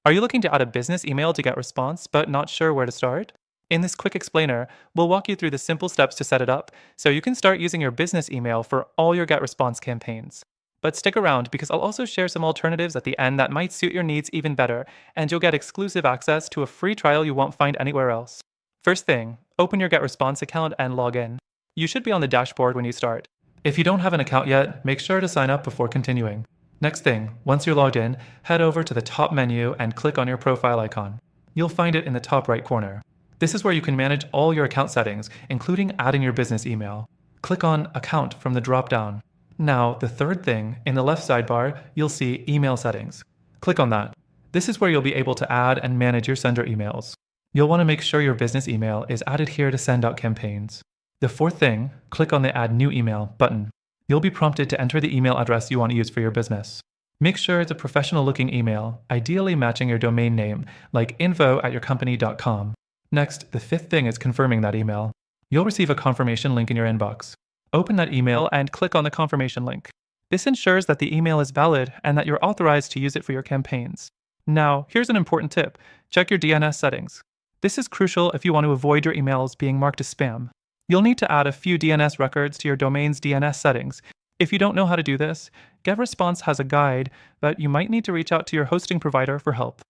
Are you looking to add a business email to GetResponse but not sure where to start? In this quick explainer, we'll walk you through the simple steps to set it up so you can start using your business email for all your GetResponse campaigns. But stick around because I'll also share some alternatives at the end that might suit your needs even better, and you'll get exclusive access to a free trial you won't find anywhere else. First thing, open your GetResponse account and log in. You should be on the dashboard when you start. If you don't have an account yet, make sure to sign up before continuing. Next thing, once you're logged in, head over to the top menu and click on your profile icon. You'll find it in the top right corner. This is where you can manage all your account settings, including adding your business email. Click on Account from the drop-down. Now, the third thing, in the left sidebar, you'll see Email Settings. Click on that. This is where you'll be able to add and manage your sender emails. You'll want to make sure your business email is added here to send out campaigns. The fourth thing, click on the Add New Email button. You'll be prompted to enter the email address you want to use for your business. Make sure it's a professional-looking email, ideally matching your domain name, like info@yourcompany.com. Next, the fifth thing is confirming that email. You'll receive a confirmation link in your inbox. Open that email and click on the confirmation link. This ensures that the email is valid and that you're authorized to use it for your campaigns. Now, here's an important tip. Check your DNS settings. This is crucial if you want to avoid your emails being marked as spam. You'll need to add a few DNS records to your domain's DNS settings. If you don't know how to do this, GetResponse has a guide, but you might need to reach out to your hosting provider for help.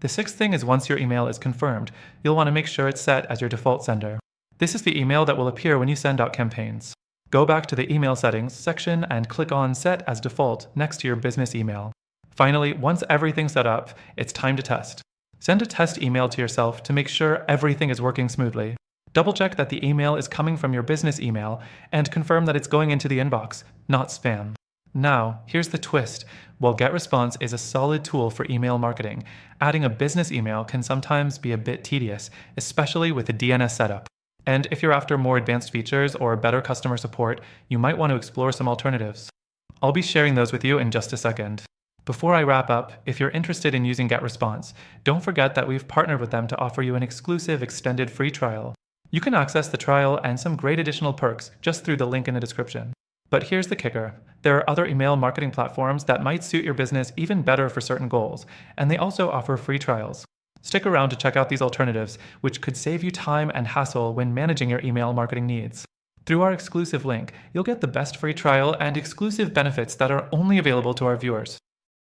The sixth thing is once your email is confirmed, you'll want to make sure it's set as your default sender. This is the email that will appear when you send out campaigns. Go back to the Email Settings section and click on Set as Default next to your business email. Finally, once everything's set up, it's time to test. Send a test email to yourself to make sure everything is working smoothly. Double-check that the email is coming from your business email and confirm that it's going into the inbox, not spam. Now, here's the twist. While GetResponse is a solid tool for email marketing, adding a business email can sometimes be a bit tedious, especially with the DNS setup. And if you're after more advanced features or better customer support, you might want to explore some alternatives. I'll be sharing those with you in just a second. Before I wrap up, if you're interested in using GetResponse, don't forget that we've partnered with them to offer you an exclusive extended free trial. You can access the trial and some great additional perks just through the link in the description. But here's the kicker. There are other email marketing platforms that might suit your business even better for certain goals, and they also offer free trials. Stick around to check out these alternatives, which could save you time and hassle when managing your email marketing needs. Through our exclusive link, you'll get the best free trial and exclusive benefits that are only available to our viewers.